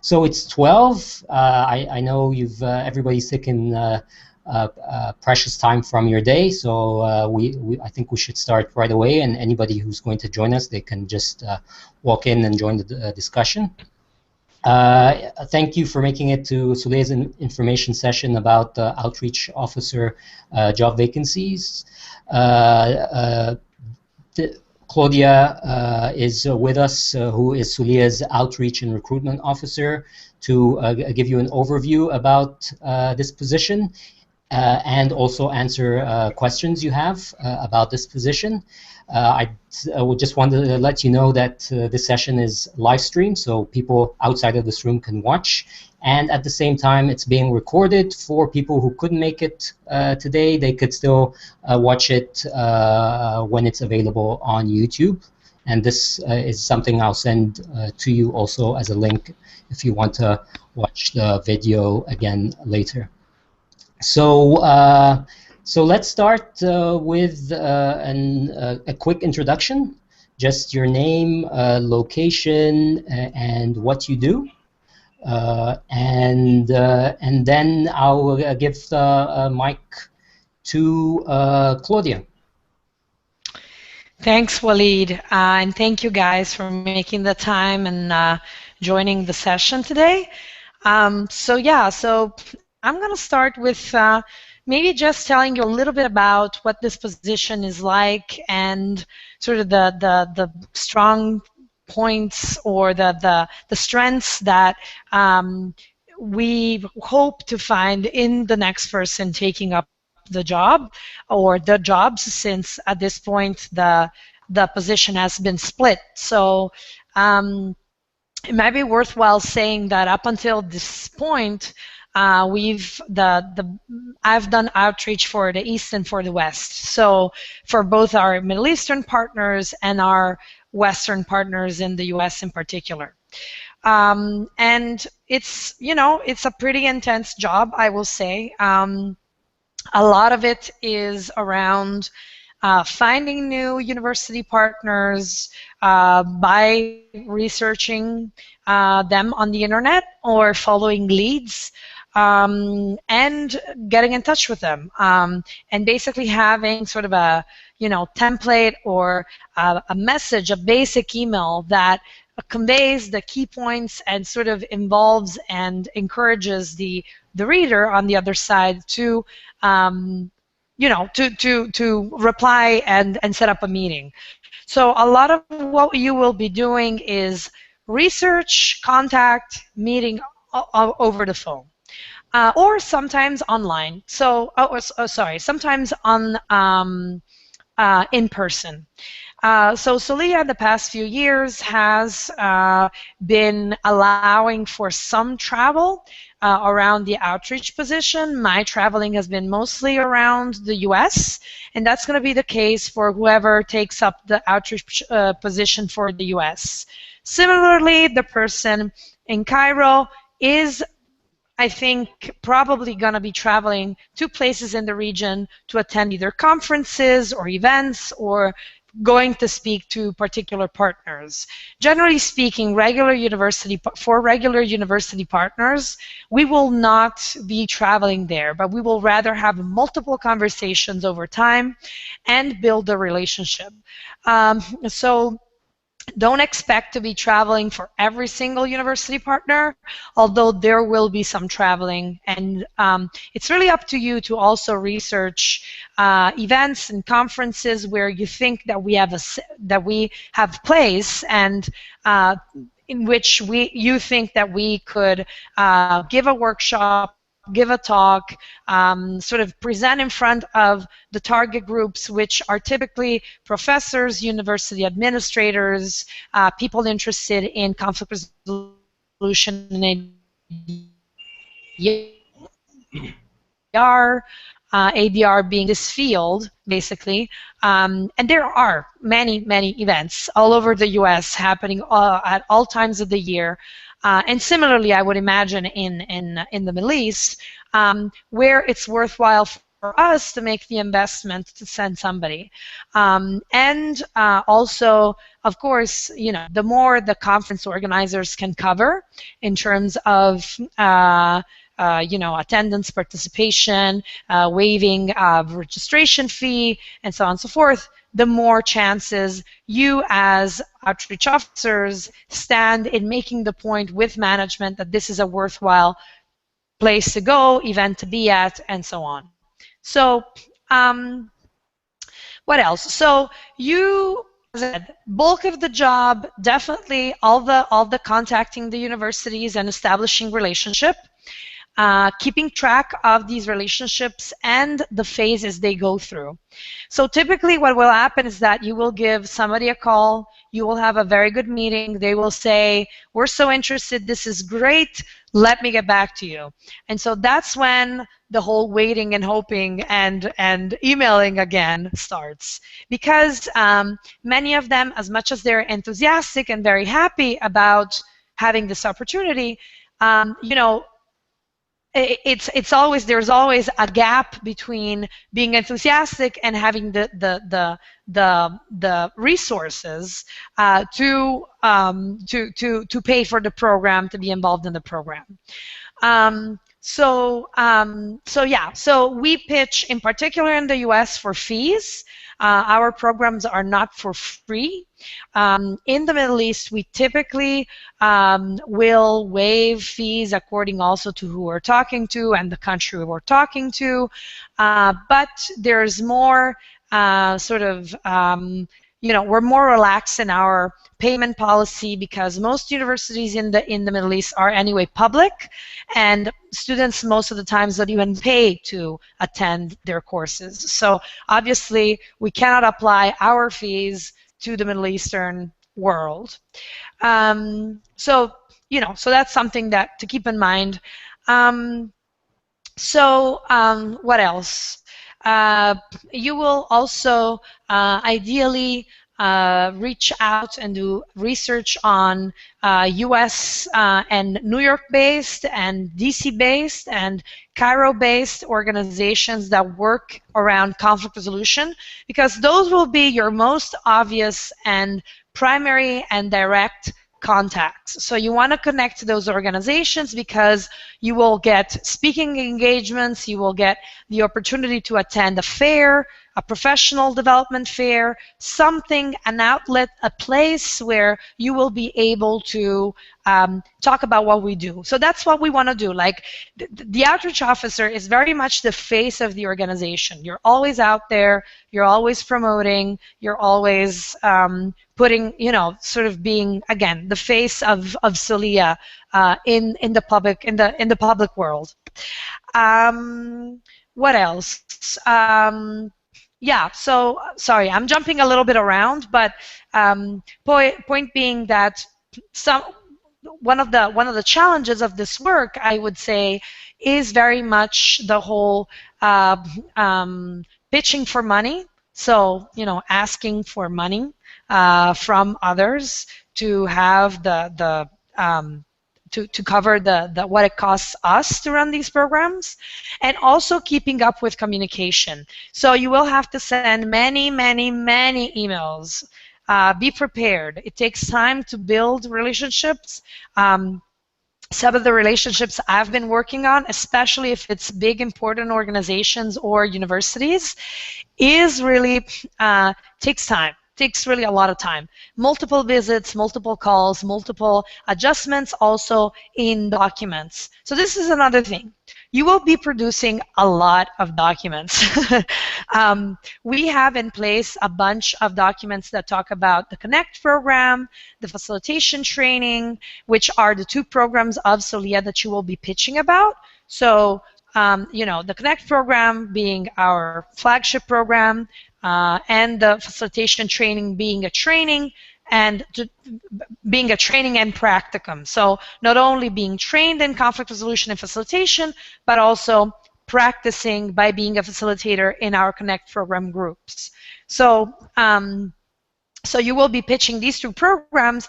So it's 12. I know you've everybody's taken precious time from your day, so I think we should start right away. And anybody who's going to join us, they can just walk in and join the discussion. Thank you for making it to Soliya's information session about outreach officer job vacancies. Claudia is with us, who is Soliya's Outreach and Recruitment Officer, to give you an overview about this position and also answer questions you have about this position. I would just want to let you know that this session is live streamed, so people outside of this room can watch. And at the same time, it's being recorded for people who couldn't make it today. They could still watch it when it's available on YouTube. And this is something I'll send to you also as a link if you want to watch the video again later. So let's start with a quick introduction, just your name, location, and what you do. And then I'll give the mic to Claudia. Thanks, Walid, and thank you guys for making the time and joining the session today. So I'm going to start with maybe just telling you a little bit about what this position is like and sort of the strong points or the strengths that we hope to find in the next person taking up the job or the jobs, since at this point the position has been split. So it might be worthwhile saying that up until this point, I've done outreach for the East and for the West. So for both our Middle Eastern partners and our Western partners in the US in particular. And it's, it's a pretty intense job, I will say. A lot of it is around finding new university partners by researching them on the internet or following leads. And getting in touch with them, and basically having sort of a template or a message, a basic email that conveys the key points and sort of involves and encourages the reader on the other side to to reply and set up a meeting. So a lot of what you will be doing is research, contact, meeting over the phone. Or sometimes online. So, sometimes on in person. So Soliya, the past few years, has been allowing for some travel around the outreach position. My traveling has been mostly around the US, and that's going to be the case for whoever takes up the outreach position for the US. Similarly, the person in Cairo is, I think, probably going to be traveling to places in the region to attend either conferences or events or going to speak to particular partners. Generally speaking, for regular university partners, we will not be traveling there, but we will rather have multiple conversations over time and build a relationship. So don't expect to be traveling for every single university partner, although there will be some traveling, and it's really up to you to also research events and conferences where you think that we have place, and in which you think that we could give a workshop, give a talk, sort of present in front of the target groups, which are typically professors, university administrators, people interested in conflict resolution and ADR, ADR being this field, basically. And there are many, many events all over the US happening at all times of the year. And similarly, I would imagine in the Middle East, where it's worthwhile for us to make the investment to send somebody. And also, of course, the more the conference organizers can cover in terms of attendance, participation, waiving of registration fee, and so on and so forth, the more chances you as outreach officers stand in making the point with management that this is a worthwhile place to go, event to be at, and so on. So what else? So you, as I said, bulk of the job, definitely all the contacting the universities and establishing relationship. Keeping track of these relationships and the phases they go through. So typically what will happen is that you will give somebody a call, you will have a very good meeting, they will say, we're so interested, this is great, let me get back to you. And so that's when the whole waiting and hoping and emailing again starts. Because many of them, as much as they're enthusiastic and very happy about having this opportunity, there's always a gap between being enthusiastic and having the resources to pay for the program, to be involved in the program. So we pitch in particular in the US for fees. Our programs are not for free. In the Middle East, we typically will waive fees according also to who we're talking to and the country we're talking to. But there's more we're more relaxed in our payment policy because most universities in the Middle East are anyway public, and students most of the times don't even pay to attend their courses. So obviously we cannot apply our fees to the Middle Eastern world. So that's something that to keep in mind. What else? You will also ideally reach out and do research on US and New York-based and DC-based and Cairo-based organizations that work around conflict resolution, because those will be your most obvious and primary and direct contacts. So you want to connect to those organizations because you will get speaking engagements, you will get the opportunity to attend a fair, a professional development fair, something, an outlet, a place where you will be able to talk about what we do. So that's what we want to do. Like the outreach officer is very much the face of the organization. You're always out there, you're always promoting, you're always putting, sort of being, again, the face of Soliya in the public world. What else? Yeah, so sorry, I'm jumping a little bit around, but point being that one of the challenges of this work, I would say, is very much the whole pitching for money. So asking for money from others to have to cover what it costs us to run these programs, and also keeping up with communication. So you will have to send many emails. Be prepared. It takes time to build relationships. Some of the relationships I've been working on, especially if it's big, important organizations or universities, is really takes time. Takes really a lot of time. Multiple visits, multiple calls, multiple adjustments also in documents. So this is another thing. You will be producing a lot of documents. We have in place a bunch of documents that talk about the Connect program, the facilitation training, which are the two programs of Soliya that you will be pitching about. So the Connect program being our flagship program, and the facilitation training being a training and practicum. So not only being trained in conflict resolution and facilitation, but also practicing by being a facilitator in our Connect program groups. So so you will be pitching these two programs,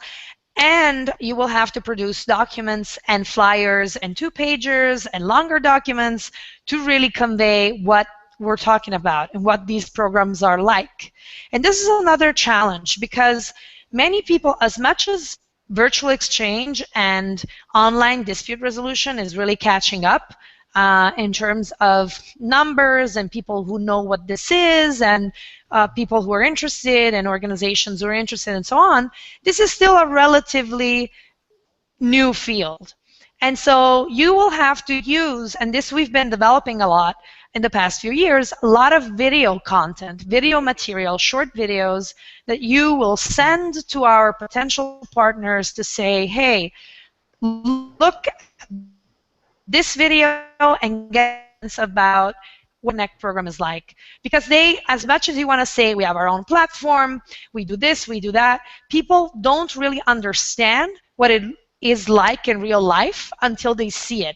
and you will have to produce documents and flyers and two-pagers and longer documents to really convey what we're talking about and what these programs are like. And this is another challenge because many people, as much as virtual exchange and online dispute resolution is really catching up in terms of numbers and people who know what this is and people who are interested and organizations who are interested and so on, this is still a relatively new field. And so you will have to use, and this we've been developing a lot in the past few years, a lot of video content, video material, short videos that you will send to our potential partners to say, hey, look at this video and get a sense about what Connect program is like. Because they, as much as you want to say we have our own platform, we do this, we do that, people don't really understand what it is like in real life until they see it.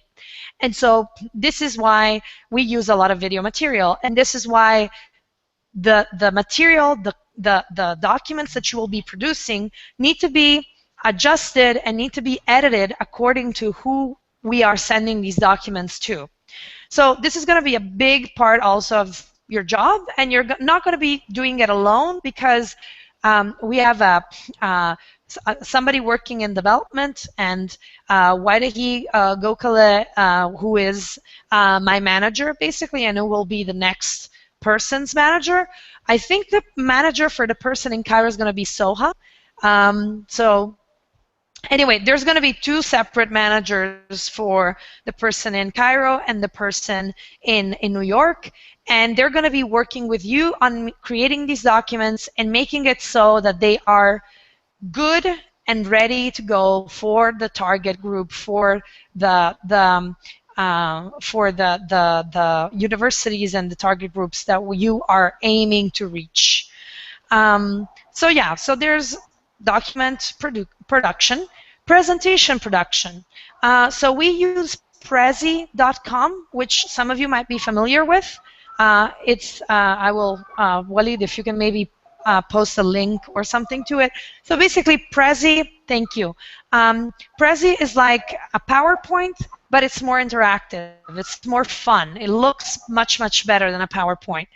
And so this is why we use a lot of video material, and this is why the material, the documents that you will be producing need to be adjusted and need to be edited according to who we are sending these documents to. So this is going to be a big part also of your job, and you're not going to be doing it alone because we have somebody working in development, and Waidehi Gokale, who is my manager, basically, and who will be the next person's manager. I think the manager for the person in Cairo is going to be Soha. So anyway, there's going to be two separate managers for the person in Cairo and the person in New York, and they're going to be working with you on creating these documents and making it so that they are good and ready to go for the target group, for the universities and the target groups that you are aiming to reach. So yeah, so there's document production, presentation production. So we use Prezi.com, which some of you might be familiar with. I will, Walid, if you can maybe post a link or something to it. So basically, Prezi, thank you. Prezi is like a PowerPoint, but it's more interactive. It's more fun. It looks much, much better than a PowerPoint.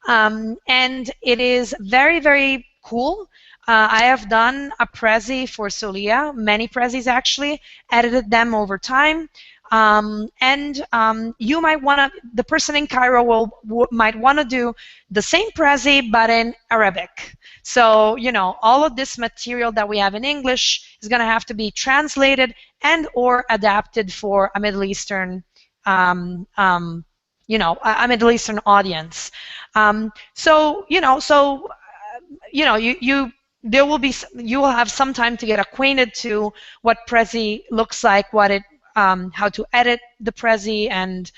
And it is very, very cool. I have done a Prezi for Soliya, many Prezis actually, edited them over time. You might want to, the person in Cairo might want to do the same Prezi but in Arabic. So, you know, all of this material that we have in English is going to have to be translated and or adapted for a Middle Eastern, a Middle Eastern audience. You will have some time to get acquainted to what Prezi looks like, what it how to edit the Prezi, and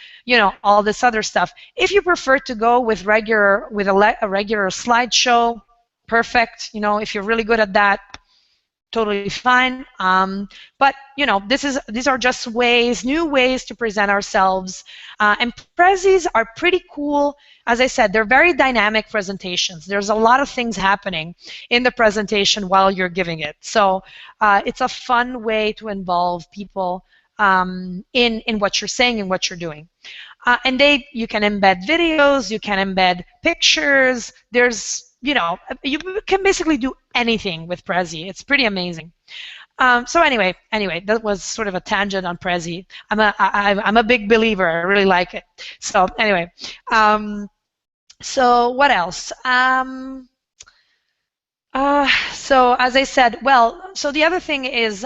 all this other stuff. If you prefer to go with a regular slideshow, perfect. If you're really good at that, totally fine. But these are just new ways to present ourselves. And Prezis are pretty cool. As I said, they're very dynamic presentations. There's a lot of things happening in the presentation while you're giving it. So it's a fun way to involve people in what you're saying and what you're doing. And you can embed videos, you can embed pictures. You can basically do anything with Prezi. It's pretty amazing. So anyway, that was sort of a tangent on Prezi. I'm a big believer. I really like it. So anyway, so what else? So as I said, so the other thing is,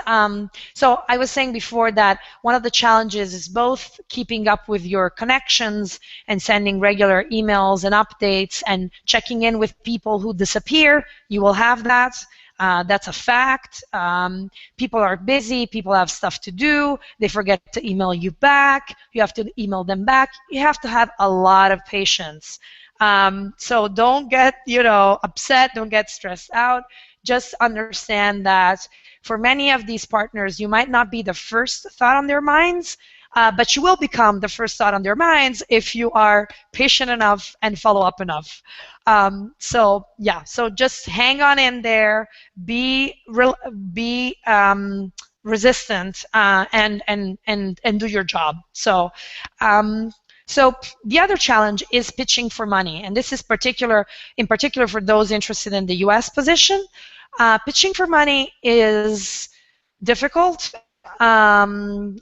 so I was saying before that one of the challenges is both keeping up with your connections and sending regular emails and updates and checking in with people who disappear. You will have that. That's a fact. People are busy. People have stuff to do. They forget to email you back. You have to email them back. You have to have a lot of patience. So don't get, upset, don't get stressed out. Just understand that for many of these partners, you might not be the first thought on their minds, but you will become the first thought on their minds if you are patient enough and follow up enough. So just hang on in there, be resistant, and do your job. So So the other challenge is pitching for money, and this is in particular for those interested in the U.S. position. Pitching for money is difficult. You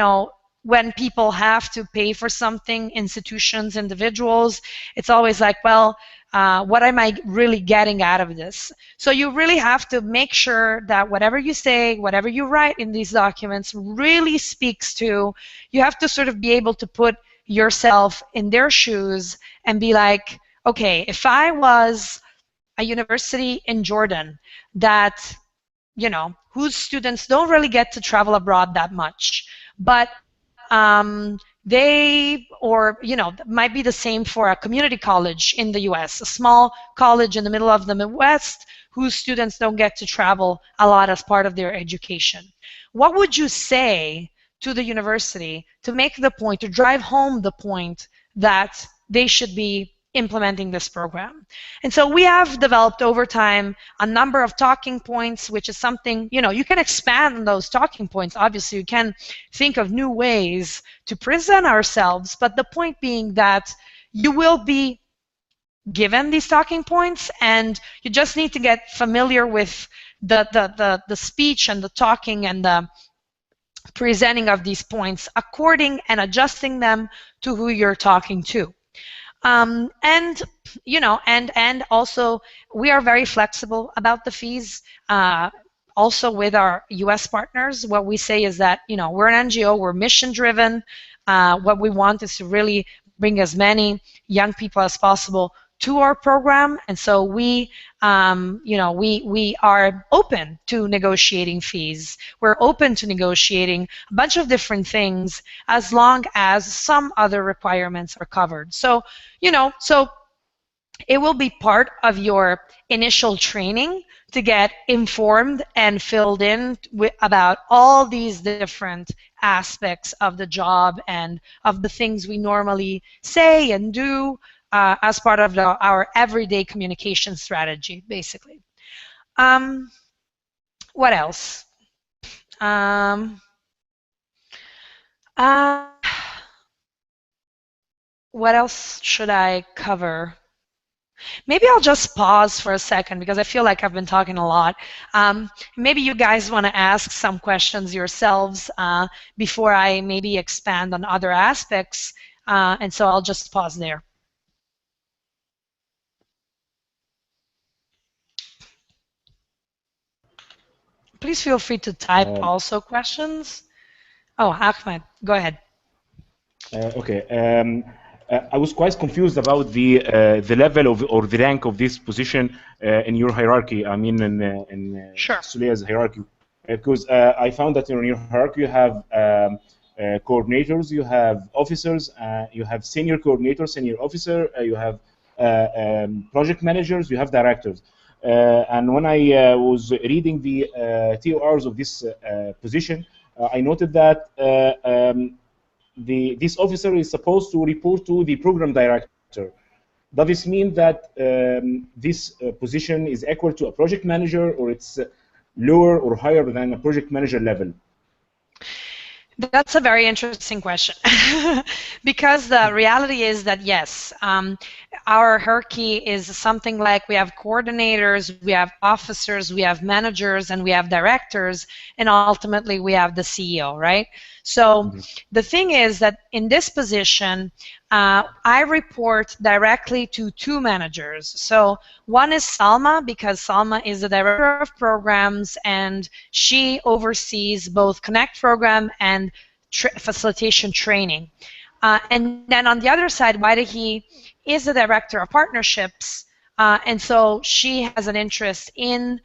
know, when people have to pay for something, institutions, individuals, it's always like, well, what am I really getting out of this? So you really have to make sure that whatever you say, whatever you write in these documents really speaks to, you have to sort of be able to put yourself in their shoes and be like, okay, if I was a university in Jordan that, you know, whose students don't really get to travel abroad that much, but or you know, might be the same for a community college in the US, a small college in the middle of the Midwest whose students don't get to travel a lot as part of their education. What would you say to the university to make the point, to drive home the point that they should be implementing this program? And so we have developed over time a number of talking points, which is something, you know, you can expand on those talking points. Obviously, you can think of new ways to present ourselves, but the point being that you will be given these talking points and you just need to get familiar with the speech and the talking and the presenting of these points according and adjusting them to who you're talking to. And you know, and also we are very flexible about the fees. Also with our U.S. partners, what we say is that, you know, we're an NGO, we're mission driven. What we want is to really bring as many young people as possible to our program, and so we, you know, we are open to negotiating fees. We're open to negotiating a bunch of different things as long as some other requirements are covered. So, you know, so it will be part of your initial training to get informed and filled in about all these different aspects of the job and of the things we normally say and do as part of our everyday communication strategy, basically. What else? What else should I cover? Maybe I'll just pause for a second because I feel like I've been talking a lot. Maybe you guys want to ask some questions yourselves before I maybe expand on other aspects, and so I'll just pause there. Please feel free to type also questions. Oh, Ahmed, go ahead. Okay. I was quite confused about the level of or the rank of this position in your hierarchy. I mean, in Sure. Soliya's hierarchy, because I found that in your hierarchy you have coordinators, you have officers, you have senior coordinator, senior officer, you have project managers, you have directors. And when I was reading the TORs of this position, I noted that this officer is supposed to report to the program director. Does this mean that this position is equal to a project manager, or it's lower or higher than a project manager level? That's a very interesting question because the reality is that yes, our hierarchy is something like we have coordinators, we have officers, we have managers, and we have directors, and ultimately we have the CEO, right? So the thing is that in this position, I report directly to two managers. So one is Salma, because Salma is the director of programs and she oversees both Connect program and facilitation training. And then on the other side, Waidehi is the director of partnerships, and so she has an interest in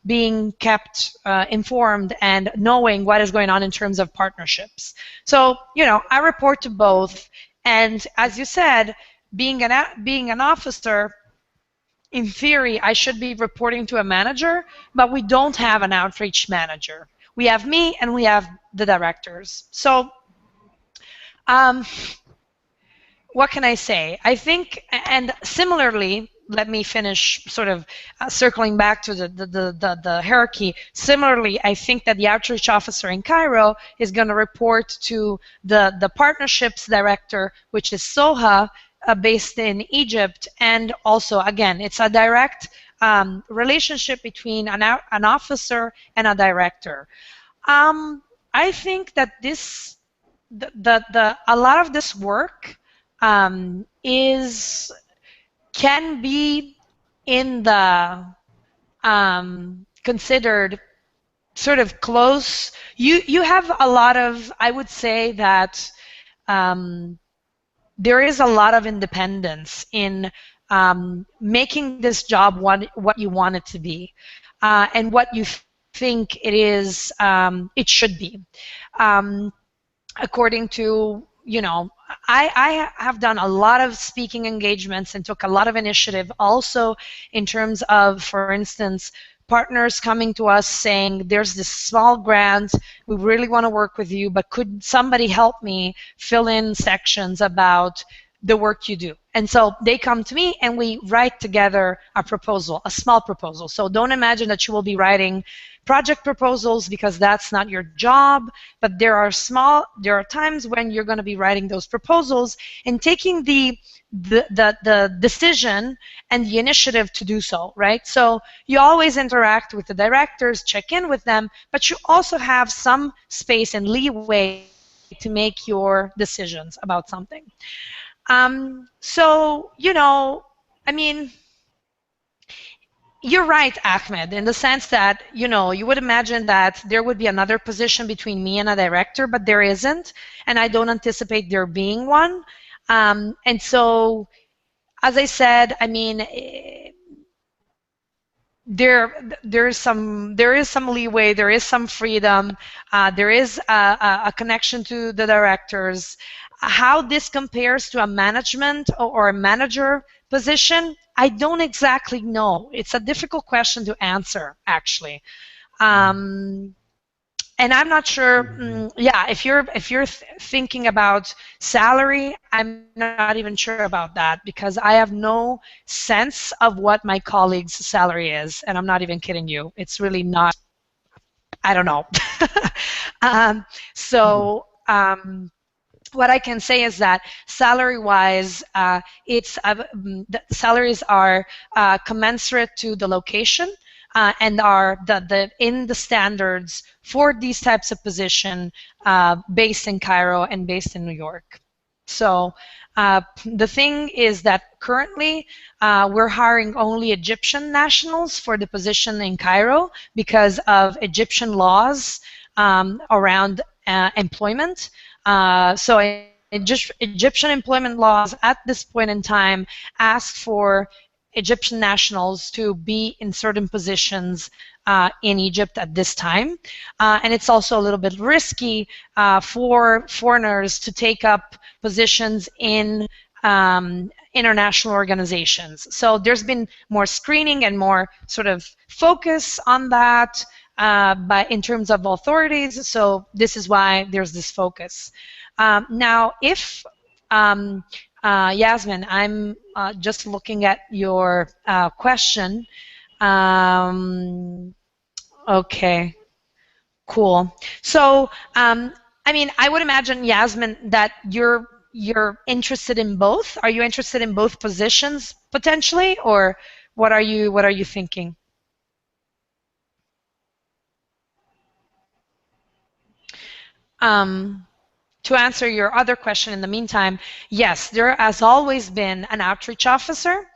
being kept informed and knowing what is going on in terms of partnerships. So, you know, I report to both, and as you said, being an officer, in theory, I should be reporting to a manager, but we don't have an outreach manager. We have me and we have the directors. So, what can I say? I think, and similarly, let me finish sort of circling back to the hierarchy. Similarly, I think that the outreach officer in Cairo is going to report to the partnerships director, which is Soha, based in Egypt. And also, again, it's a direct relationship between an officer and a director. I think that a lot of this work can be in the considered sort of close. You have a lot of, I would say that there is a lot of independence in making this job what you want it to be, and what you think it is, it should be. According to, I have done a lot of speaking engagements and took a lot of initiative also in terms of, for instance, partners coming to us saying, there's this small grant, we really want to work with you, but could somebody help me fill in sections about the work you do? And so they come to me and we write together a proposal, a small proposal. So don't imagine that you will be writing project proposals, because that's not your job, but there are times when you're going to be writing those proposals and taking the decision and the initiative to do so, right? So you always interact with the directors, check in with them, but you also have some space and leeway to make your decisions about something. So, I mean, you're right, Ahmed, in the sense that, you would imagine that there would be another position between me and a director, but there isn't, and I don't anticipate there being one. And so, as I said, I mean, there is some leeway, there is some freedom, there is a connection to the directors. How this compares to a management or a manager position, I don't exactly know. It's a difficult question to answer, actually. And I'm not sure. Yeah, if you're thinking about salary, I'm not even sure about that, because I have no sense of what my colleague's salary is, and I'm not even kidding you. It's really not. I don't know. What I can say is that salary-wise, the salaries are commensurate to the location, and are in the standards for these types of position based in Cairo and based in New York. So the thing is that currently we're hiring only Egyptian nationals for the position in Cairo because of Egyptian laws around employment. So Egyptian employment laws at this point in time ask for Egyptian nationals to be in certain positions in Egypt at this time. And it's also a little bit risky for foreigners to take up positions in international organizations. So there's been more screening and more sort of focus on that in terms of authorities. So this is why there's this focus. Now, if Yasmin, I'm just looking at your question. Okay, cool. So, I mean, I would imagine, Yasmin, that you're interested in both. Are you interested in both positions potentially, or what are you thinking? To answer your other question in the meantime, yes, there has always been an outreach officer.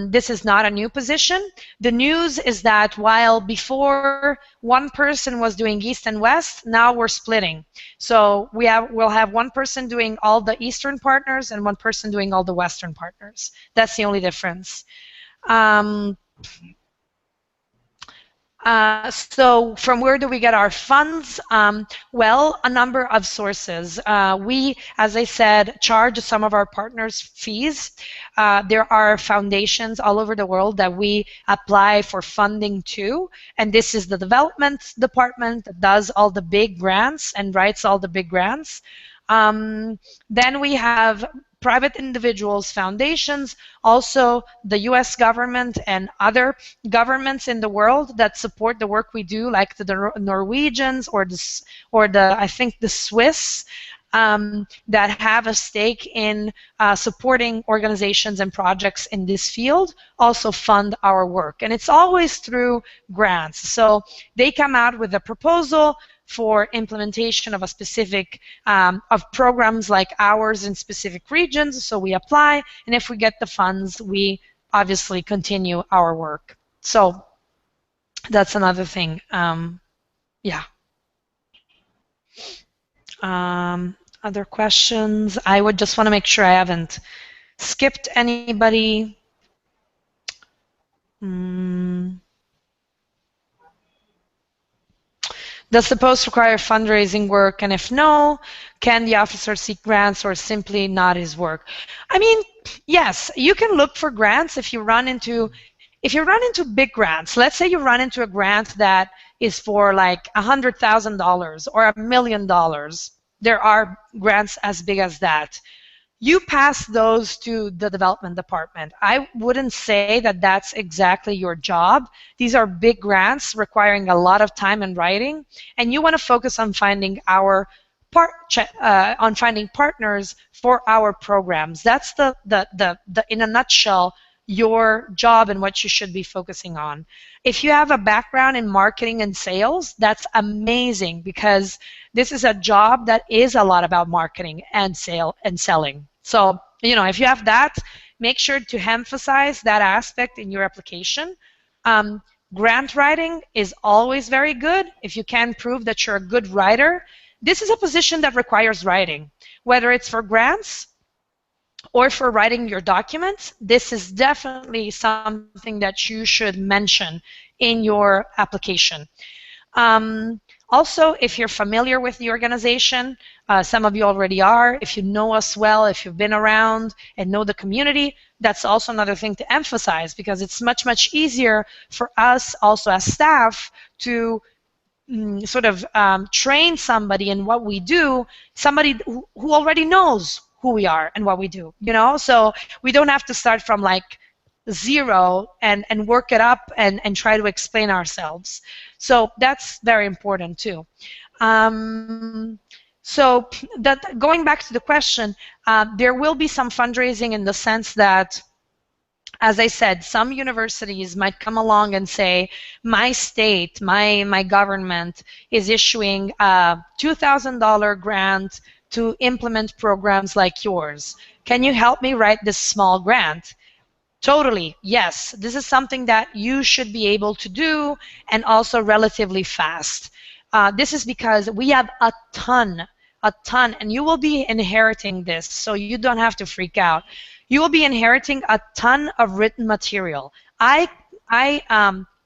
This is not a new position. The news is that while before one person was doing East and West, now we're splitting. So we'll have one person doing all the Eastern partners and one person doing all the Western partners. That's the only difference. So from where do we get our funds? Well, a number of sources. We, as I said, charge some of our partners fees. There are foundations all over the world that we apply for funding to, and this is the development department that does all the big grants and writes all the big grants. Then we have private individuals, foundations, also the US government and other governments in the world that support the work we do, like the Norwegians or the I think the Swiss, that have a stake in supporting organizations and projects in this field, also fund our work. And it's always through grants. So they come out with a proposal for implementation of a specific of programs like ours in specific regions. So we apply, and if we get the funds, we obviously continue our work. So that's another thing. Yeah. Other questions? I would just want to make sure I haven't skipped anybody. Does the post require fundraising work? And if no, can the officer seek grants or simply not his work? I mean, yes, you can look for grants if you run into big grants. Let's say you run into a grant that is for like $100,000 or $1 million. There are grants as big as that. You pass those to the development department. I wouldn't say that that's exactly your job. These are big grants requiring a lot of time and writing, and you want to focus on finding finding partners for our programs. That's the in a nutshell your job and what you should be focusing on. If you have a background in marketing and sales, that's amazing, because this is a job that is a lot about marketing and selling. So, if you have that, make sure to emphasize that aspect in your application. Grant writing is always very good. If you can prove that you're a good writer, this is a position that requires writing, whether it's for grants or for writing your documents. This is definitely something that you should mention in your application. Also, if you're familiar with the organization, some of you already are, if you know us well, if you've been around and know the community, that's also another thing to emphasize, because it's much, much easier for us also as staff to sort of train somebody in what we do, somebody who already knows who we are and what we do, so we don't have to start from like zero and work it up and try to explain ourselves. So that's very important too. So that, going back to the question, there will be some fundraising in the sense that, as I said, some universities might come along and say, my state, my government is issuing a $2,000 grant to implement programs like yours. Can you help me write this small grant? Totally, yes. This is something that you should be able to do, and also relatively fast. This is because we have a ton, and you will be inheriting this, so you don't have to freak out. You will be inheriting a ton of written material. I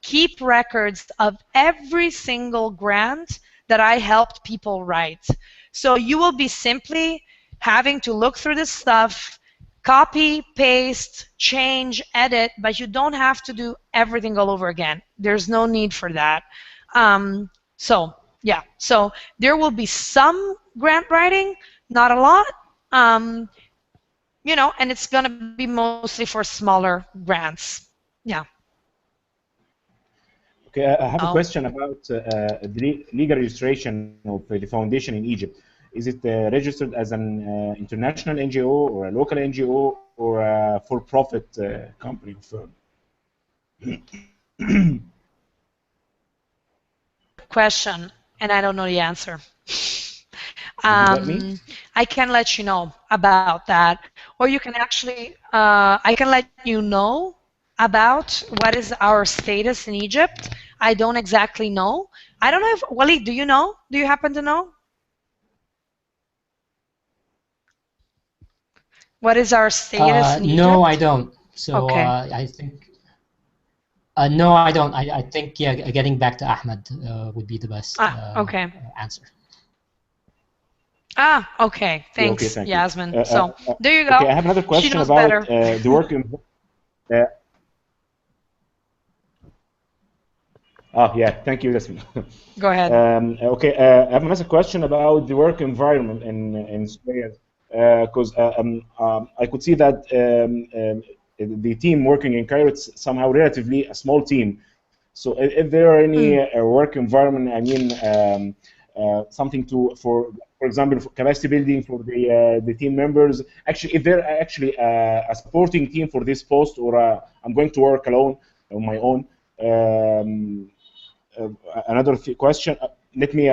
keep records of every single grant that I helped people write. So you will be simply having to look through this stuff, copy, paste, change, edit, but you don't have to do everything all over again. There's no need for that. So there will be some grant writing, not a lot, and it's going to be mostly for smaller grants. Yeah. Okay, I have a question about the legal registration of the foundation in Egypt. Is it registered as an international NGO or a local NGO or a for-profit company or firm? Question, and I don't know the answer. I can let you know about that, or you can actually, I can let you know about what is our status in Egypt. I don't exactly know. I don't know if, Walid, do you know? Do you happen to know? What is our status in Egypt? No, I don't. So okay. I think, no, I don't. I think, yeah, getting back to Ahmed would be the best okay. answer. Okay. Thanks, okay, thank Yasmin. You. So there you go. Okay, I have another question about the work in. Yeah, thank you, Yasmin. Go ahead. Okay, I have another question about the work environment in Soliya. because I could see that the team working in Cairo, it's somehow relatively a small team. So if there are any work environment, I mean, something for example, for capacity building for the team members. Actually, if there actually a supporting team for this post, or I'm going to work alone on my own. Another question. Let me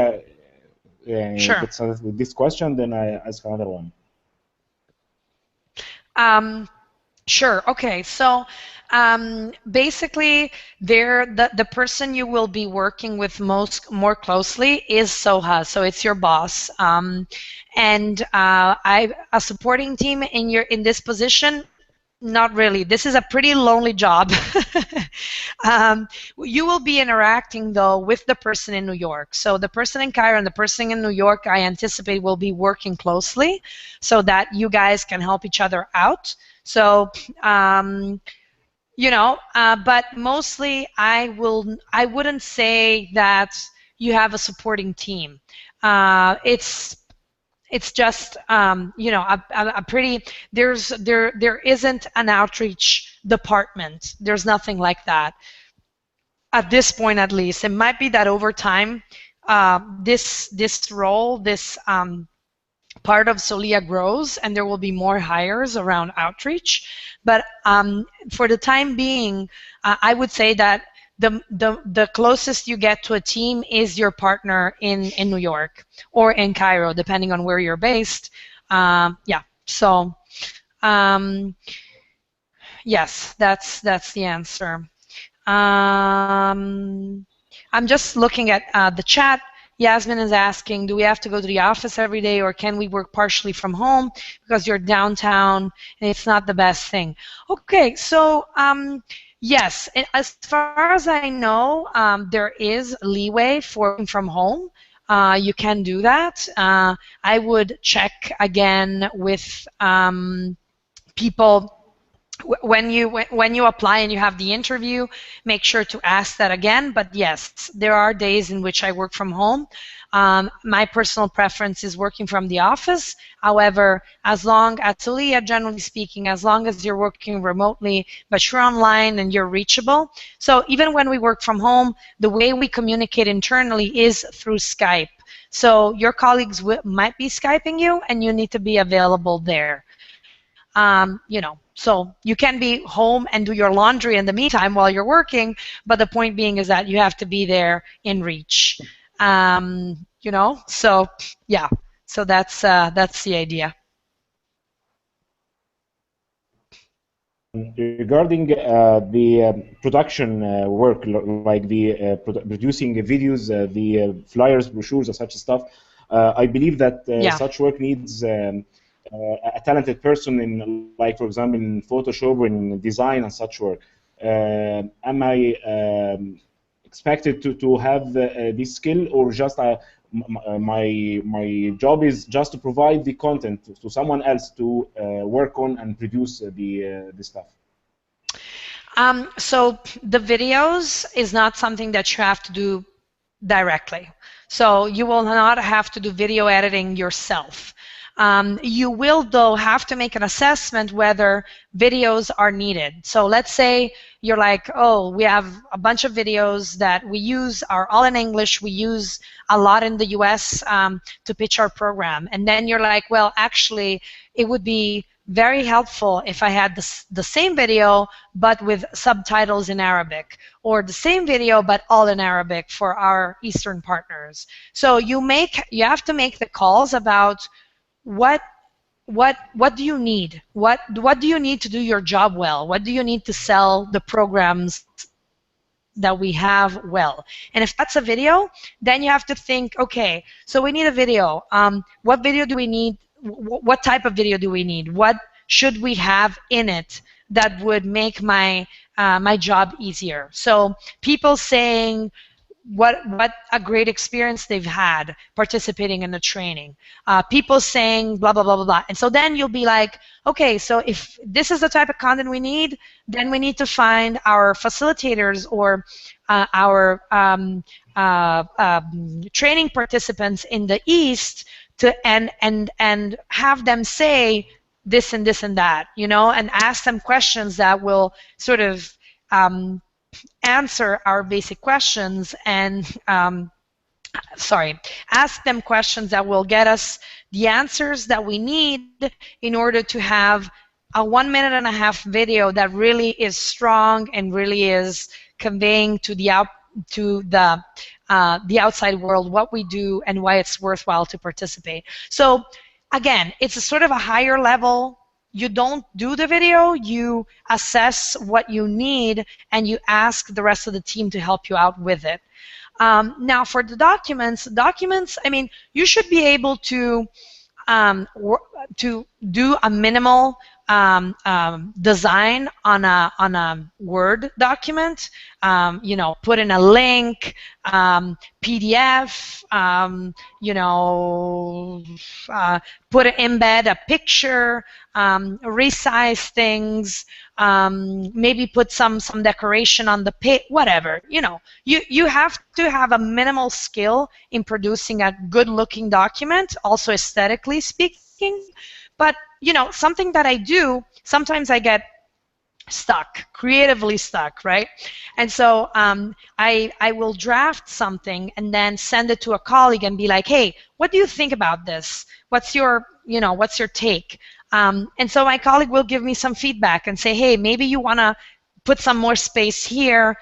Sure. get started with this question, then I ask another one. Sure. Okay. So basically, the person you will be working with more closely is Soha. So it's your boss. And a supporting team in this position. Not really. This is a pretty lonely job. You will be interacting, though, with the person in New York. So the person in Cairo and the person in New York, I anticipate, will be working closely so that you guys can help each other out. So, but mostly I wouldn't say that you have a supporting team. It's just a pretty there isn't an outreach department. There's nothing like that at this point, at least. It might be that over time this role, this part of Soliya grows and there will be more hires around outreach, but for the time being I would say that the closest you get to a team is your partner in New York or in Cairo, depending on where you're based. Yeah, so yes, that's the answer. I'm just looking at the chat. Yasmin is asking, do we have to go to the office every day, or can we work partially from home because you're downtown and it's not the best thing? Okay, so yes, as far as I know, there is leeway for working from home. You can do that. I would check again with people when you apply and you have the interview. Make sure to ask that again. But yes, there are days in which I work from home. My personal preference is working from the office. However, as long as Soliya, generally speaking, as long as you're working remotely, but you're online and you're reachable. So even when we work from home, the way we communicate internally is through Skype. So your colleagues might be Skyping you, and you need to be available there. So you can be home and do your laundry in the meantime while you're working, but the point being is that you have to be there in reach. So yeah, so that's the idea. Regarding the production work, like the producing videos, the flyers, brochures, and such stuff, I believe that such work needs a talented person in, like, for example, in Photoshop or in design and such work. Am I expected to have this skill, or just my job is just to provide the content to someone else to work on and produce the stuff? So the videos is not something that you have to do directly. So you will not have to do video editing yourself. You will, though, have to make an assessment whether videos are needed. So let's say you're like, oh, we have a bunch of videos that we use are all in English. We use a lot in the US to pitch our program. And then you're like, well, actually, it would be very helpful if I had the same video but with subtitles in Arabic, or the same video but all in Arabic for our Eastern partners. So you have to make the calls about what do you need? What do you need to do your job well? What do you need to sell the programs that we have well? And if that's a video, then you have to think, okay, so we need a video. What video do we need? What type of video do we need? What should we have in it that would make my job easier? So people saying what a great experience they've had participating in the training. People saying blah, blah, blah, blah, blah. And so then you'll be like, okay, so if this is the type of content we need, then we need to find our facilitators or our training participants in the East and have them say this and this and that, you know, and ask them questions that will sort of answer our basic questions and ask them questions that will get us the answers that we need in order to have a 1.5-minute video that really is strong and really is conveying to the outside world what we do and why it's worthwhile to participate. So again, it's a sort of a higher level. You don't do the video, you assess what you need and you ask the rest of the team to help you out with it. Now for the documents, I mean, you should be able to do a minimal design on a Word document, you know, put in a link, PDF, you know, embed a picture, resize things, maybe put some decoration on the page, whatever. You know, you have to have a minimal skill in producing a good-looking document, also aesthetically speaking. But you know, something that I do, sometimes I get stuck, creatively stuck, right? And so I will draft something and then send it to a colleague and be like, hey, what do you think about this? What's your take? And so my colleague will give me some feedback and say, hey, maybe you want to put some more space here,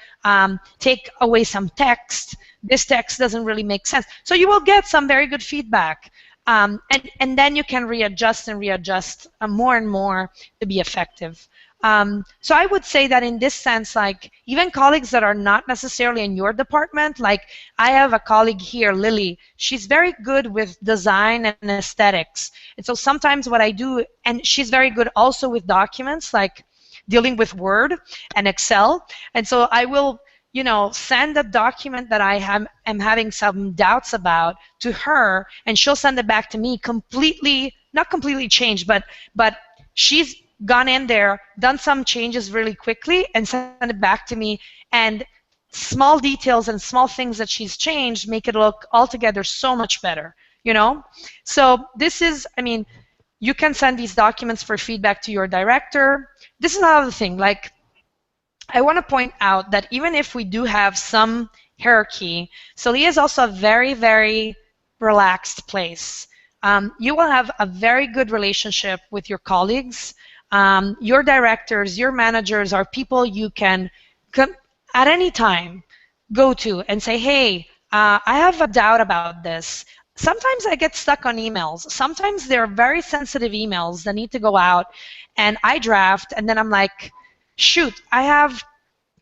take away some text. This text doesn't really make sense. So you will get some very good feedback. And then you can readjust and readjust more and more to be effective. So I would say that in this sense, like even colleagues that are not necessarily in your department, like I have a colleague here, Lily, she's very good with design and aesthetics. And so sometimes what I do, and she's very good also with documents, like dealing with Word and Excel. And so I will, you know, send a document that I am having some doubts about to her, and she'll send it back to me completely, not completely changed, but she's gone in there, done some changes really quickly, and sent it back to me. And small details and small things that she's changed make it look altogether so much better, you know? So this is, I mean, you can send these documents for feedback to your director. This is another thing, like, I want to point out that even if we do have some hierarchy, Soliya is also a very, very relaxed place. You will have a very good relationship with your colleagues. Your directors, your managers are people you can at any time go to and say, hey, I have a doubt about this. Sometimes I get stuck on emails. Sometimes they're very sensitive emails that need to go out, and I draft, and then I'm like, shoot, I have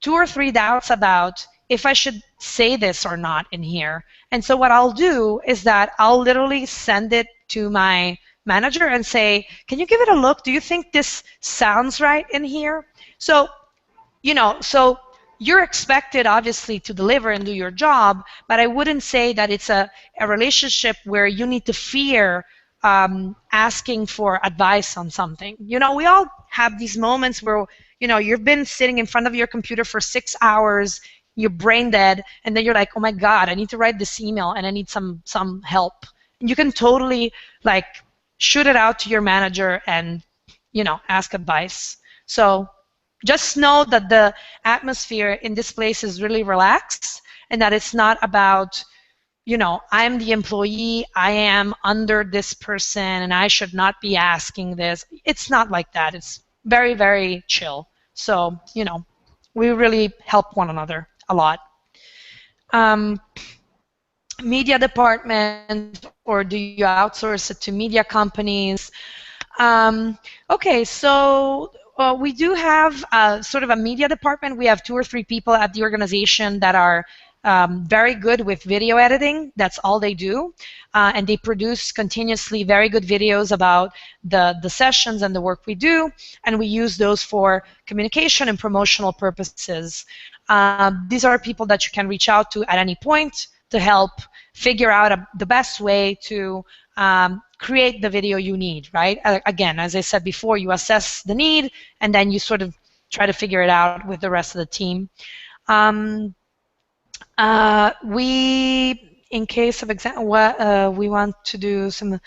2 or 3 doubts about if I should say this or not in here. And so what I'll do is that I'll literally send it to my manager and say, can you give it a look? Do you think this sounds right in here? So, you know, so you're expected obviously to deliver and do your job, but I wouldn't say that it's a relationship where you need to fear asking for advice on something. You know, we all have these moments where, you know, you've been sitting in front of your computer for 6 hours, you're brain dead, and then you're like, oh my God, I need to write this email and I need some help. And you can totally like shoot it out to your manager and, you know, ask advice. So just know that the atmosphere in this place is really relaxed and that it's not about, you know, I'm the employee, I am under this person, and I should not be asking this. It's not like that. It's very, very chill. So, you know, we really help one another a lot. Media department, or do you outsource it to media companies? Okay, so we do have sort of a media department. We have 2 or 3 people at the organization that are very good with video editing. That's all they do. And they produce continuously very good videos about the sessions and the work we do. And we use those for communication and promotional purposes. These are people that you can reach out to at any point to help figure out the best way to create the video you need, right? Again, as I said before, you assess the need and then you sort of try to figure it out with the rest of the team. in case of example, we want to do some.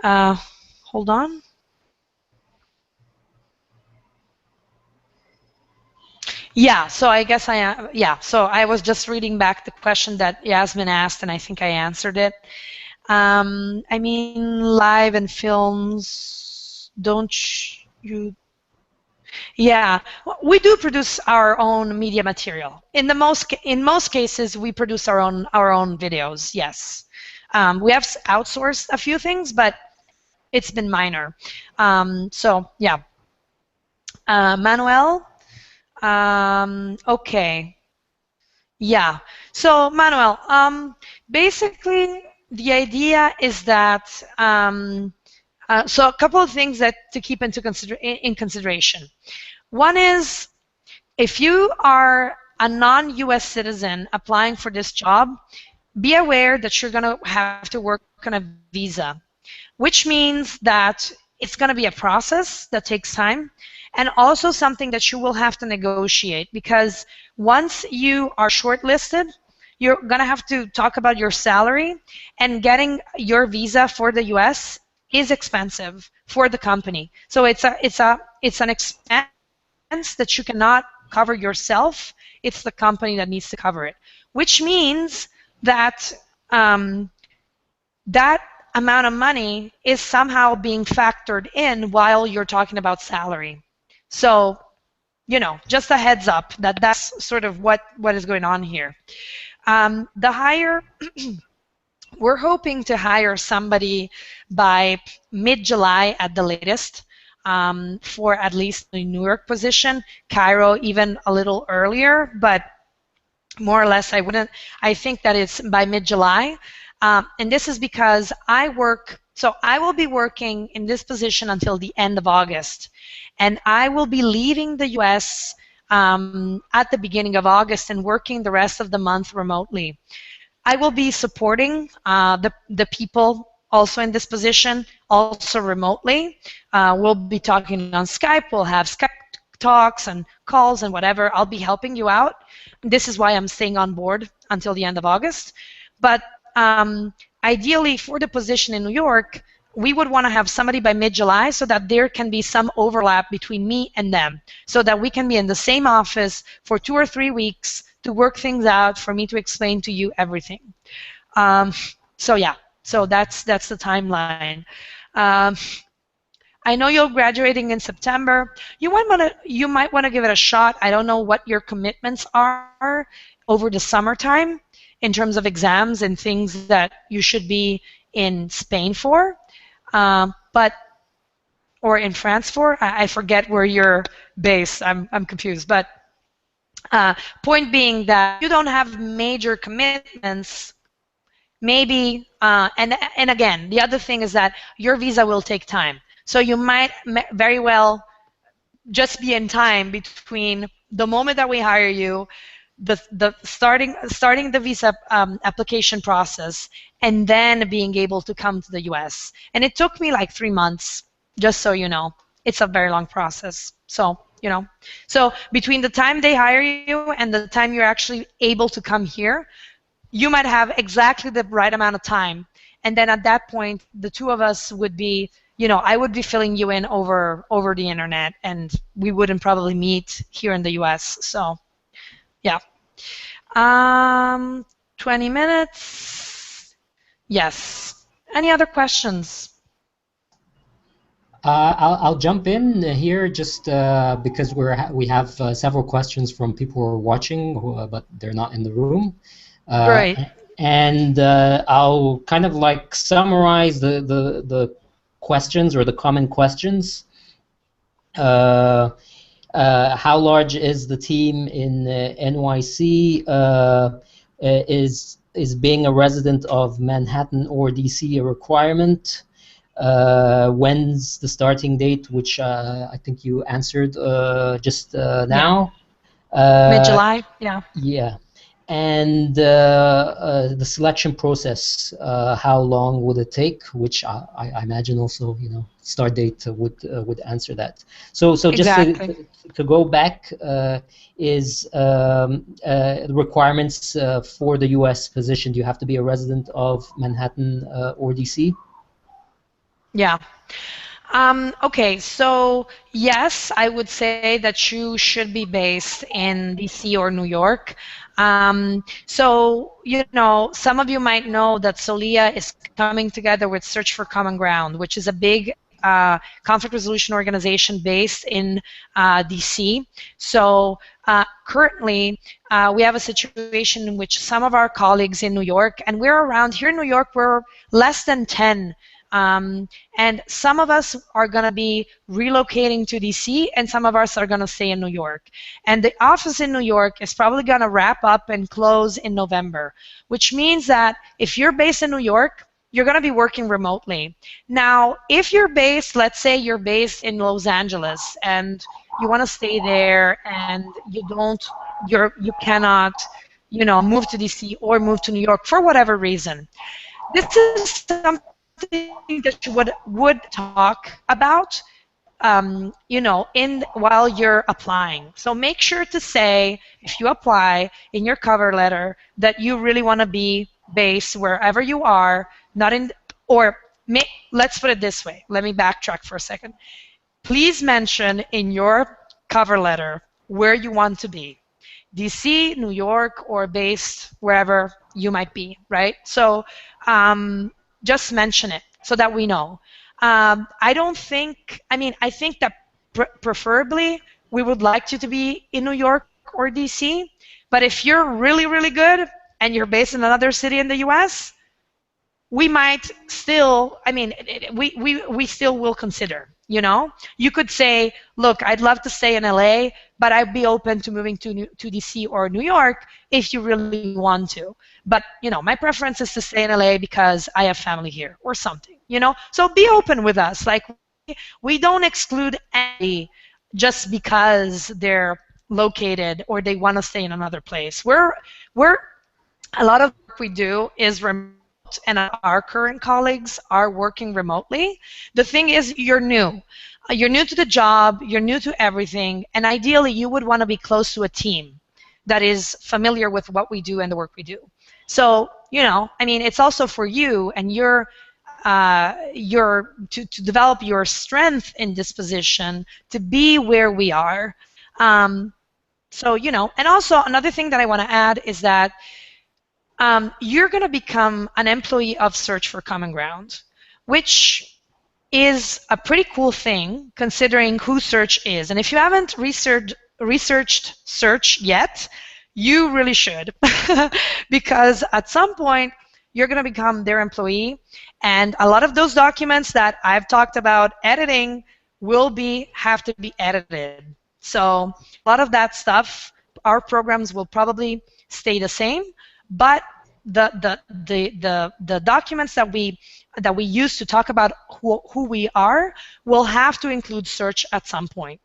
Hold on. Yeah, so I guess I am. Yeah, so I was just reading back the question that Yasmin asked, and I think I answered it. I mean, live and films, don't you? Yeah, we do produce our own media material. In most cases, we produce our own videos. Yes, we have outsourced a few things, but it's been minor. So yeah, Manuel. Okay. Yeah. So Manuel, basically the idea is that so a couple of things that to keep in consideration. One is if you are a non-US citizen applying for this job, be aware that you're going to have to work on a visa, which means that it's going to be a process that takes time and also something that you will have to negotiate, because once you are shortlisted, you're going to have to talk about your salary, and getting your visa for the US is expensive for the company. So it's an expense that you cannot cover yourself. It's the company that needs to cover it, which means that that amount of money is somehow being factored in while you're talking about salary. So, you know, just a heads up that that's sort of what is going on here. The hire, we're hoping to hire somebody by mid-July at the latest, for at least the New York position. Cairo even a little earlier, but more or less I think that it's by mid-July. And this is because I will be working in this position until the end of August. And I will be leaving the US at the beginning of August and working the rest of the month remotely. I will be supporting the people also in this position, also remotely. We'll be talking on Skype. We'll have Skype talks and calls and whatever. I'll be helping you out. This is why I'm staying on board until the end of August. But ideally, for the position in New York, we would want to have somebody by mid-July so that there can be some overlap between me and them, so that we can be in the same office for 2 or 3 weeks to work things out, for me to explain to you everything. So yeah, so that's the timeline. I know you're graduating in September. You might want to give it a shot. I don't know what your commitments are over the summertime in terms of exams and things that you should be in Spain for, or in France for. I forget where you're based. I'm confused. But point being that you don't have major commitments, maybe, and again, the other thing is that your visa will take time. So you might very well just be in time between the moment that we hire you, the starting the visa application process, and then being able to come to the US. And it took me like 3 months, just so you know. It's a very long process. So, you know, so between the time they hire you and the time you're actually able to come here, you might have exactly the right amount of time. And then at that point, the two of us would be, you know, I would be filling you in over the internet, and we wouldn't probably meet here in the US. So, yeah. 20 minutes. Yes. Any other questions? I'll jump in here just because we have several questions from people who are watching, but they're not in the room. Great. And I'll kind of like summarize the questions, or the common questions. How large is the team in NYC? Is being a resident of Manhattan or DC a requirement? When's the starting date, which I think you answered just now. Mid-July, yeah. Yeah. And the selection process, how long would it take? Which I imagine also, you know, start date would answer that. So just Exactly. to go back, is the requirements for the U.S. position? Do you have to be a resident of Manhattan or D.C.? Yeah. Okay, so yes, I would say that you should be based in DC or New York. So, you know, some of you might know that Soliya is coming together with Search for Common Ground, which is a big conflict resolution organization based in DC. So currently, we have a situation in which some of our colleagues in New York, and we're around here in New York, we're less than 10. And some of us are going to be relocating to DC, and some of us are going to stay in New York. And the office in New York is probably going to wrap up and close in November, which means that if you're based in New York, you're going to be working remotely. Now, if you're based, let's say you're based in Los Angeles and you want to stay there and you cannot, you know, move to DC or move to New York for whatever reason. This is something that you would talk about, you know, while you're applying. So make sure to say, if you apply in your cover letter, that you really want to be based wherever you are, not in, or let's put it this way. Let me backtrack for a second. Please mention in your cover letter where you want to be. DC, New York, or based wherever you might be, right? So just mention it so that we know. I don't think, I mean, I think that preferably we would like you to be in New York or DC, but if you're really, really good and you're based in another city in the US, we might still, I mean, we still will consider, you know? You could say, look, I'd love to stay in LA, but I'd be open to moving to DC or New York if you really want to. But, you know, my preference is to stay in LA because I have family here or something, you know? So be open with us. Like, we don't exclude anybody just because they're located or they want to stay in another place. We're a lot of work we do is remote, and our current colleagues are working remotely. The thing is, you're new. You're new to the job, you're new to everything, and ideally you would want to be close to a team that is familiar with what we do and the work we do. So, you know, I mean, it's also for you and to develop your strength in this position to be where we are. So, you know, and also another thing that I want to add is that you're going to become an employee of Search for Common Ground, which is a pretty cool thing considering who Search is. And if you haven't researched Search yet, you really should, because at some point you're going to become their employee, and a lot of those documents that I've talked about editing will have to be edited. So a lot of that stuff, our programs will probably stay the same, but the documents that we use to talk about who we are will have to include Search at some point.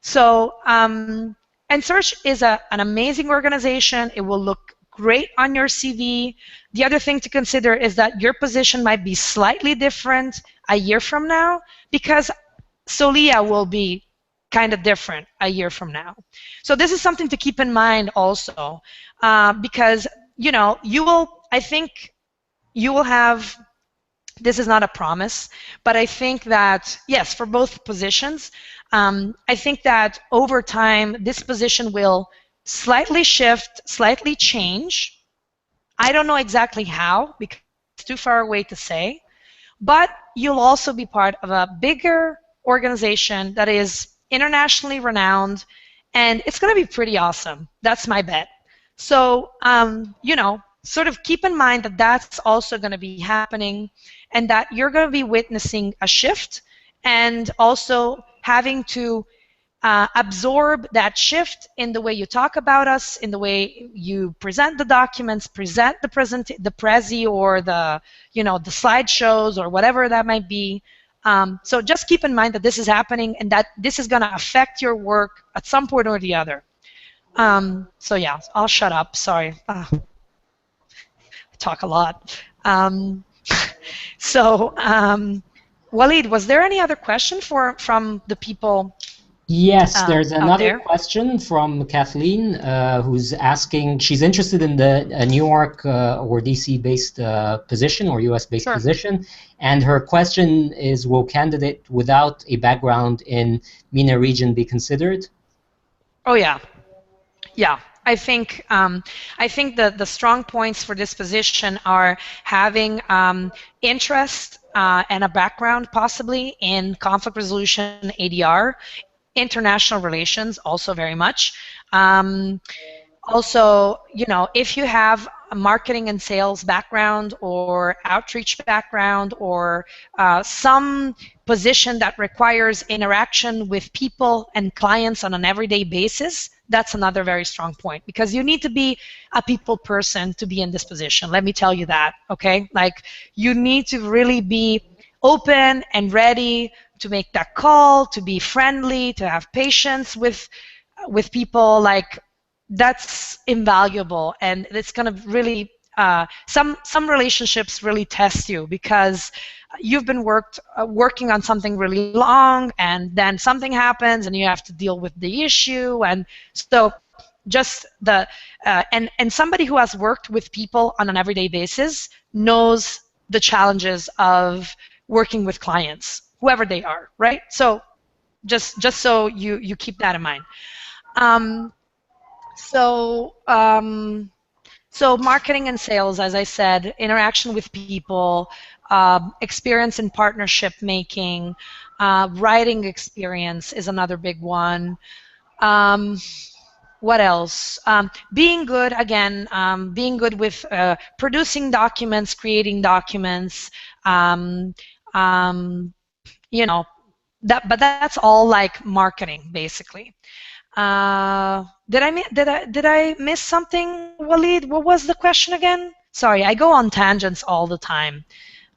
So and Search is an amazing organization. It will look great on your CV. The other thing to consider is that your position might be slightly different a year from now, because Soliya will be kind of different a year from now. So this is something to keep in mind also, because, you know, I think you will have, this is not a promise, but I think that, yes, for both positions, I think that over time, this position will slightly shift, slightly change. I don't know exactly how, because it's too far away to say, but you'll also be part of a bigger organization that is internationally renowned, and it's going to be pretty awesome. That's my bet. So, you know, sort of keep in mind that that's also going to be happening, and that you're going to be witnessing a shift, and also having to absorb that shift in the way you talk about us, in the way you present the documents, present the Prezi or the, you know, the slideshows or whatever that might be. So just keep in mind that this is happening and that this is going to affect your work at some point or the other. So yeah, I'll shut up. Sorry, I talk a lot. So, Walid, was there any other question from the people Yes, there's out another there? question from Kathleen, who's asking, she's interested in the New York or DC based position or US based Sure. position. And her question is, will candidate without a background in MENA region be considered? Oh yeah, yeah. I think the strong points for this position are having interest and a background possibly in conflict resolution, ADR, international relations, also very much. Also, you know, if you have a marketing and sales background or outreach background or some position that requires interaction with people and clients on an everyday basis, that's another very strong point, because you need to be a people person to be in this position. Let me tell you that, okay? Like, you need to really be open and ready to make that call, to be friendly, to have patience with people. Like, that's invaluable, and it's going to really some relationships really test you, because you've been working on something really long, and then something happens and you have to deal with the issue. And so just the and somebody who has worked with people on an everyday basis knows the challenges of working with clients, whoever they are, right? So just so you keep that in mind. um, so, so marketing and sales, as I said, interaction with people, experience in partnership making, writing experience is another big one. Um, what else? Being good, again, being good with producing documents, creating documents, um, um, you know, but that's all like marketing, basically. Did I miss something, Walid? What was the question again? Sorry, I go on tangents all the time.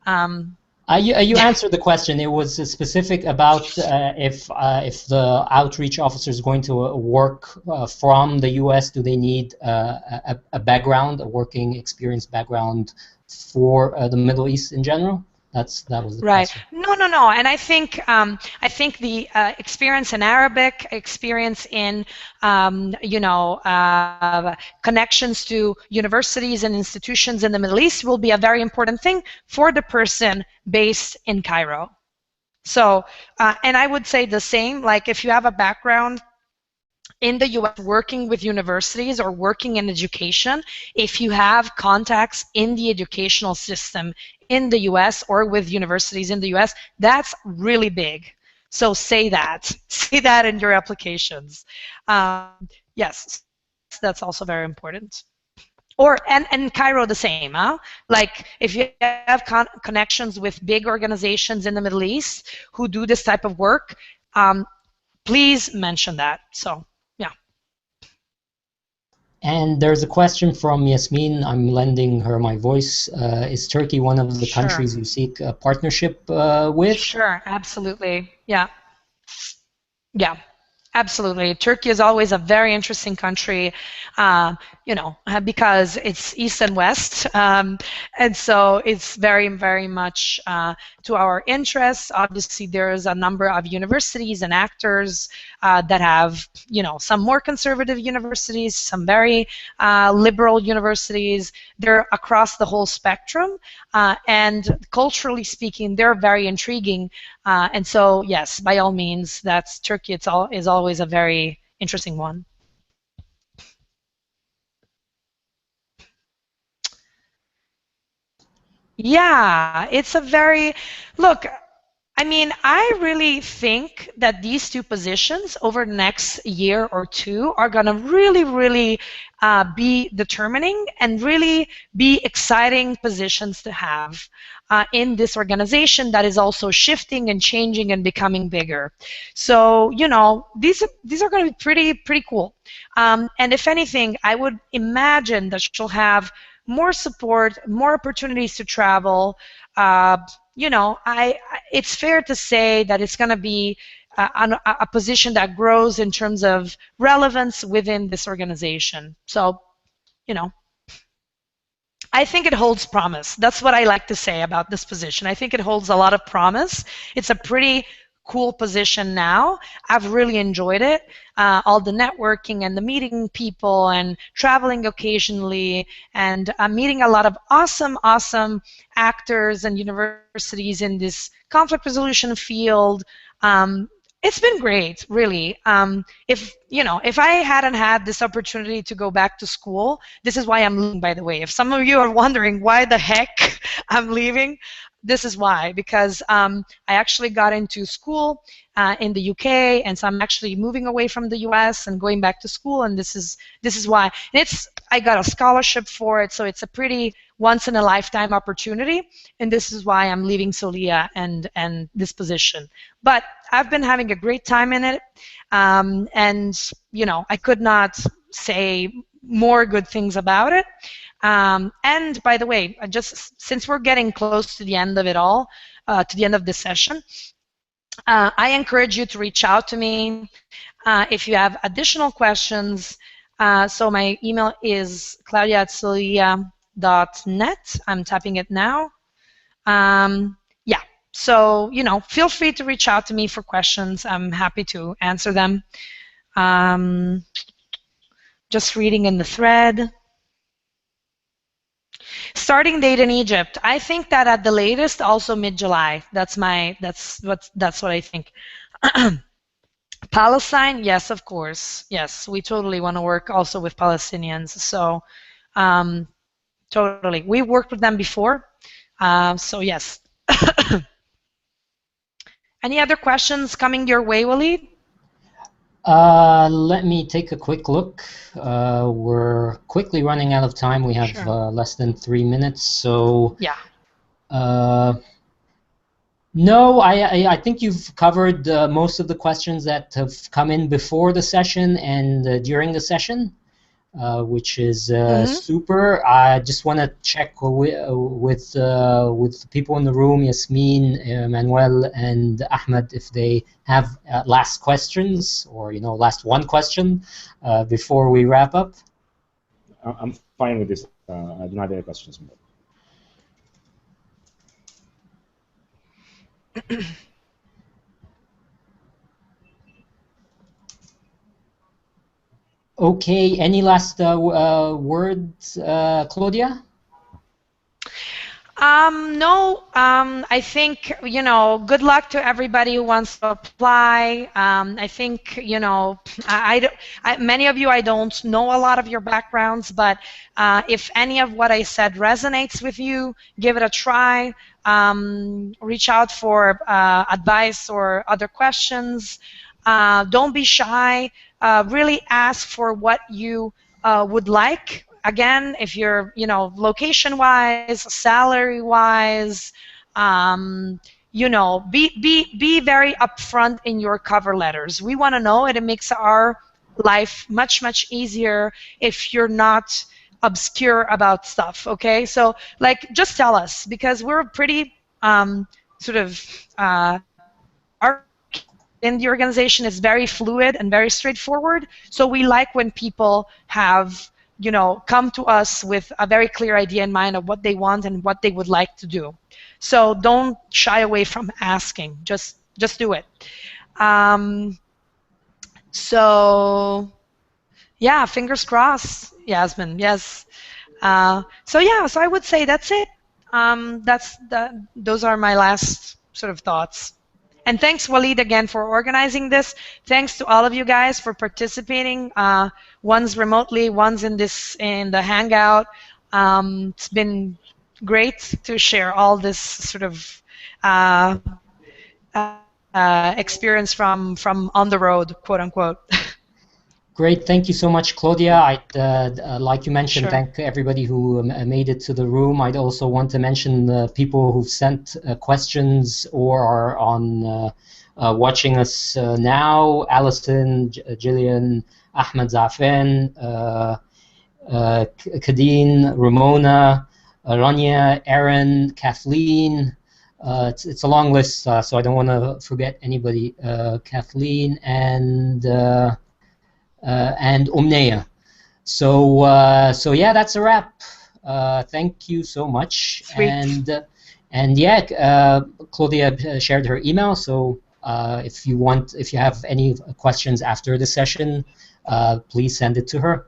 Um, You answered the question. It was specific about if the outreach officer is going to work from the US, do they need a background, a working experience background for the Middle East in general? That was the Right. question. No. And I think the experience in Arabic, experience in connections to universities and institutions in the Middle East will be a very important thing for the person based in Cairo. So, and I would say the same. Like, if you have a background in the US working with universities or working in education, if you have contacts in the educational system in the US or with universities in the US, that's really big. So say that. Say that in your applications. Yes, so that's also very important. Or and Cairo the same, huh? Like, if you have connections with big organizations in the Middle East who do this type of work, please mention that. So yeah. And there's a question from Yasmin. I'm lending her my voice. Is Turkey one of the Sure. countries you seek a partnership with? Sure, absolutely. Yeah. Yeah. Absolutely. Turkey is always a very interesting country, because it's east and west. And so it's very, very much to our interests. Obviously, there's a number of universities and actors that have, some more conservative universities, some very liberal universities. They're across the whole spectrum. And culturally speaking, they're very intriguing. And so, yes, by all means, that's Turkey. Is always a very interesting one. Yeah, it's a very look. I mean, I really think that these two positions over the next year or two are going to really, really be determining and really be exciting positions to have in this organization that is also shifting and changing and becoming bigger. So, these are going to be pretty cool. And if anything, I would imagine that she'll have more support, more opportunities to travel. It's fair to say that it's going to be a position that grows in terms of relevance within this organization. So, you know, I think it holds promise. That's what I like to say about this position. I think it holds a lot of promise. It's a pretty cool position now. I've really enjoyed it. All the networking and the meeting people and traveling occasionally and meeting a lot of awesome actors and universities in this conflict resolution field. It's been great, really. If I hadn't had this opportunity to go back to school, this is why I'm leaving, by the way. If some of you are wondering why the heck I'm leaving, this is why, because I actually got into school in the UK, and so I'm actually moving away from the US and going back to school, and this is why. And I got a scholarship for it, so it's a pretty once-in-a-lifetime opportunity, and this is why I'm leaving Soliya and this position. But I've been having a great time in it, and I could not say more good things about it. And by the way, just since we're getting close to the end of it all, to the end of this session, I encourage you to reach out to me if you have additional questions. So my email is claudia@soliya.net. I'm typing it now. Yeah, so feel free to reach out to me for questions. I'm happy to answer them. Just reading in the thread. Starting date in Egypt, I think that at the latest also mid-July. That's what I think. Palestine, yes, of course. Yes, we totally want to work also with Palestinians. So totally, we worked with them before. So yes. Any other questions coming your way, Walid? Let me take a quick look. We're quickly running out of time. We have less than 3 minutes, so yeah. No, I think you've covered most of the questions that have come in before the session and during the session, which is super. I just want to check with the people in the room, Yasmin, Manuel, and Ahmed, if they have last questions or last one question before we wrap up. I'm fine with this. I don't have any questions more. Okay, any last words, Claudia? No, I think, good luck to everybody who wants to apply. I think, many of you, I don't know a lot of your backgrounds, but if any of what I said resonates with you, give it a try. Reach out for advice or other questions. Don't be shy. Really ask for what you would like. Again, if you're, location-wise, salary-wise, be very upfront in your cover letters. We want to know it. It makes our life much easier if you're not obscure about stuff. Okay, so just tell us, because we're pretty our in the organization is very fluid and very straightforward. So we like when people have come to us with a very clear idea in mind of what they want and what they would like to do. So don't shy away from asking. Just do it. So yeah, fingers crossed, Yasmin. Yes. So I would say that's it. Those are my last sort of thoughts. And thanks, Walid, again for organizing this. Thanks to all of you guys for participating. One's remotely, one's in the Hangout. It's been great to share all this sort of experience from on the road, quote unquote. Great, thank you so much, Claudia. Like you mentioned, Sure. Thank everybody who made it to the room. I'd also want to mention the people who've sent questions or are on watching us now: Alison, Jillian, Ahmed Zafin, Kadeen, Ramona, Rania, Aaron, Kathleen, it's a long list, so I don't want to forget anybody. Kathleen and Omneya. So yeah, that's a wrap. Thank you so much. Sweet. And yeah, Claudia shared her email. So if you have any questions after the session, please send it to her.